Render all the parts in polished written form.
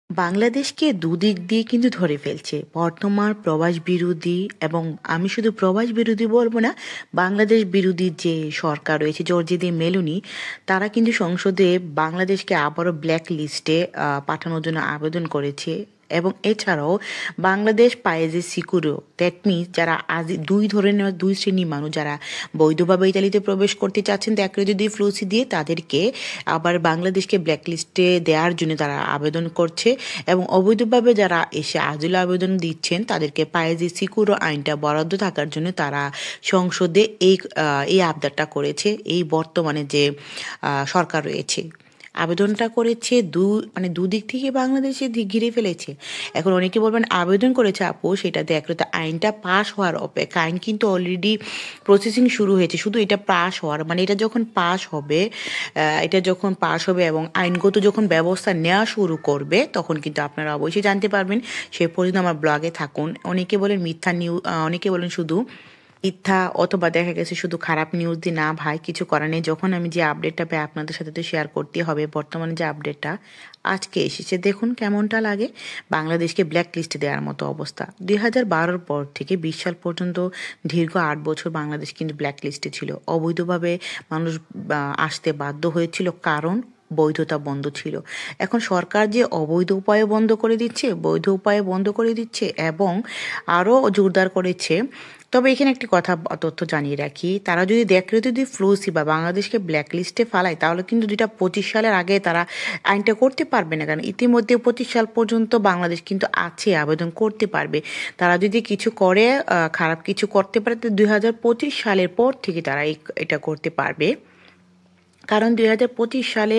বাংলাদেশকে দুদিক দিয়ে কিন্তু ধরে ফেলছে বর্তমান প্রবাস বিরোধী এবং আমি শুধু প্রবাস বিরোধী বলবো না, বাংলাদেশ বিরোধী যে সরকার রয়েছে জর্জিদি মেলুনি, তারা কিন্তু সংসদে বাংলাদেশকে আবারও ব্ল্যাক লিস্টে পাঠানোর জন্য আবেদন করেছে। এবং এছাড়াও বাংলাদেশ পায় যে সিকিউরো, দ্যাট মিনস যারা আজ দুই শ্রেণীর মানুষ যারা বৈধভাবে ইতালিতে প্রবেশ করতে চাচ্ছেন যদি ফ্লুসি দিয়ে তাদেরকে আবার বাংলাদেশকে ব্ল্যাকলিস্টে দেওয়ার জন্য তারা আবেদন করছে। এবং অবৈধভাবে যারা এসে আজিল আবেদন দিচ্ছেন তাদেরকে পায় যে সিকিউরো আইনটা বরাদ্দ থাকার জন্য তারা সংসদে এই আবদারটা করেছে। এই বর্তমানে যে সরকার রয়েছে আবেদনটা করেছে দুদিক থেকে বাংলাদেশে ঘিরে ফেলেছে। এখন অনেকে বলবেন আবেদন করেছে আপু, সেটা দেখলো তো আইনটা পাশ হওয়ার অপেক্ষা। আইন কিন্তু অলরেডি প্রসেসিং শুরু হয়েছে, শুধু এটা পাশ হওয়ার এটা যখন পাশ হবে এবং আইনগত যখন ব্যবস্থা নেওয়া শুরু করবে তখন কিন্তু আপনারা অবশ্যই জানতে পারবেন। সে পর্যন্ত আমার ব্লগে থাকুন। অনেকে বলেন মিথ্যা নিউজ, অনেকে বলেন শুধু মিথ্যা, অথবা দেখা গেছে শুধু খারাপ নিউজ দিয়ে। না ভাই, কিছু করার নেই। যখন আমি যে আপডেটটা পাই আপনাদের সাথে তো শেয়ার করতে হবে। বর্তমানে যে আপডেটটা আজকে এসেছে দেখুন কেমনটা লাগে। বাংলাদেশকে ব্ল্যাক লিস্টে দেওয়ার মতো অবস্থা। 2012 পর থেকে 20 সাল পর্যন্ত দীর্ঘ 8 বছর বাংলাদেশ কিন্তু ব্ল্যাক লিস্টে ছিল। অবৈধভাবে মানুষ আসতে বাধ্য হয়েছিল, কারণ বৈধতা বন্ধ ছিল। এখন সরকার যে অবৈধ উপায়ে বন্ধ করে দিচ্ছে, বৈধ উপায়ে বন্ধ করে দিচ্ছে এবং আরও জোরদার করেছে। তবে এখানে একটি তথ্য জানিয়ে রাখি, তারা যদি ফ্লুসি বা বাংলাদেশকে ব্ল্যাক লিস্টে ফালায় তাহলে কিন্তু 2025 সালের আগে তারা আইনটা করতে পারবে না, কারণ ইতিমধ্যে 25 সাল পর্যন্ত বাংলাদেশ কিন্তু আছে, আবেদন করতে পারবে। তারা যদি কিছু করে, খারাপ কিছু করতে পারে, তো 2025 সালের পর থেকে তারা এটা করতে পারবে। কারণ 2025 সালে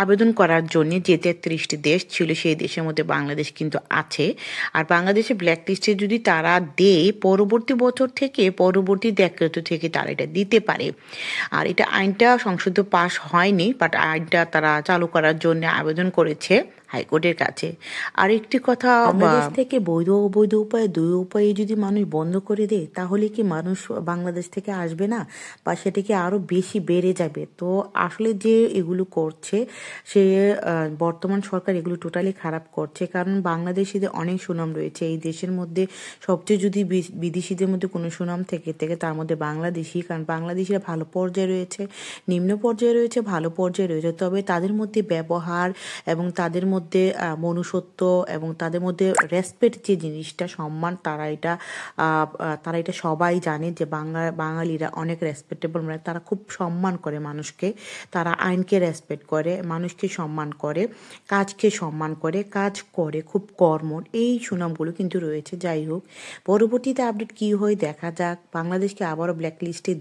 আবেদন করার জন্য যে 33টি দেশ ছিল সেই দেশের মধ্যে বাংলাদেশ কিন্তু আছে। আর বাংলাদেশে ব্ল্যাক লিস্টে যদি তারা দেয় পরবর্তী বছর থেকে, পরবর্তী ডেক্রেটো থেকে তারা এটা দিতে পারে। আর এটা আইনটা সংসদে পাস হয়নি, বাট আইনটা তারা চালু করার জন্য আবেদন করেছে হাইকোর্টের কাছে। আর একটি কথা, বাংলাদেশ থেকে বৈধ অবৈধ উপায়ে দুই উপায়ে যদি মানুষ বন্ধ করে দেয় তাহলে কি মানুষ বাংলাদেশ থেকে আসবে না, বা সেটা কি আরো বেশি বেড়ে যাবে? তো আসলে যে এগুলো করছে সে বর্তমান সরকার এগুলো টোটালি খারাপ করছে। কারণ বাংলাদেশিদের অনেক সুনাম রয়েছে এই দেশের মধ্যে। সবচেয়ে যদি বিদেশিদের মধ্যে কোনো সুনাম থেকে তার মধ্যে বাংলাদেশি, কারণ বাংলাদেশিরা ভালো পর্যায়ে রয়েছে, নিম্ন পর্যায়ে রয়েছে, ভালো পর্যায়ে রয়েছে। তবে তাদের মধ্যে ব্যবহার এবং তাদের মধ্যে মনুষ্যত্ব এবং তাদের মধ্যে রেসপেক্ট যে জিনিসটা, সম্মান, তারা এটা সবাই জানে যে বাঙালিরা অনেক রেসপেক্টেবল, মানে তারা খুব সম্মান করে মানুষকে, তারা আইনকে রেসপেক্ট করে, মানুষকে সম্মান করে, কাজকে সম্মান করে, কাজ করে খুব কর্মঠ। এই সুনামগুলো কিন্তু রয়েছে। যাই হোক, পরবর্তীতে আপডেট কি হয় দেখা যাক। বাংলাদেশকে আবারও ব্ল্যাক লিস্টে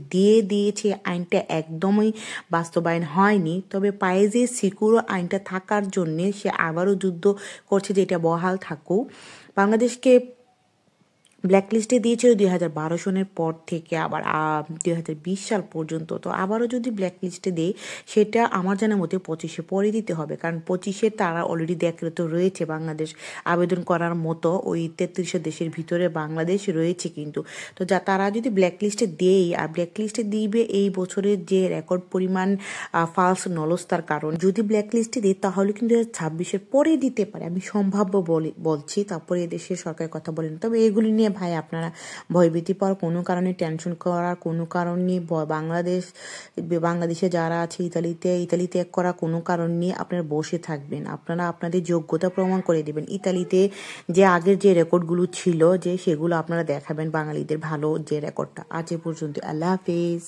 দিয়েছে, আইনটা একদমই বাস্তবায়ন হয়নি। তবে পায়ে যে সিকিউর আইনটা থাকার জন্য সে আবারও যুদ্ধ করছে যে এটা বহাল থাকুক। বাংলাদেশকে ব্ল্যাক লিস্টে দিয়েছিল 2012 সনের পর থেকে আবার 2020 সাল পর্যন্ত। তো আবারও যদি ব্ল্যাক লিস্টে দেয় সেটা আমার জানার মতে 25-এ পরে দিতে হবে, কারণ 25-এ তারা অলরেডি তো রয়েছে বাংলাদেশ আবেদন করার মতো। ওই 33 দেশের ভিতরে বাংলাদেশ রয়েছে কিন্তু। তো তারা যদি ব্ল্যাক লিস্টে দেয়, আর ব্ল্যাক লিস্টে দিবে এই বছরের যে রেকর্ড পরিমাণ ফালস নলস্তার কারণ, যদি ব্ল্যাক লিস্টে দেয় তাহলে কিন্তু 26-এর পরে দিতে পারে। আমি সম্ভাব্য বলছি, তারপরে এদেশের সরকারের কথা বলেন। তবে এগুলি নিয়ে ভাই আপনারা ভয়ভীতি পাওয়ার কোনো কারণে, টেনশন করার কোনো কারণ নেই। বাংলাদেশে যারা আছে ইতালি ত্যাগ করা কোনো কারণ নেই। আপনারা বসে থাকবেন, আপনারা আপনাদের যোগ্যতা প্রমাণ করে দেবেন। ইতালিতে যে আগের যে রেকর্ডগুলো ছিল যে সেগুলো আপনারা দেখাবেন, বাঙালিদের ভালো যে রেকর্ডটা। আজ এ পর্যন্ত, আল্লাহ হাফেজ।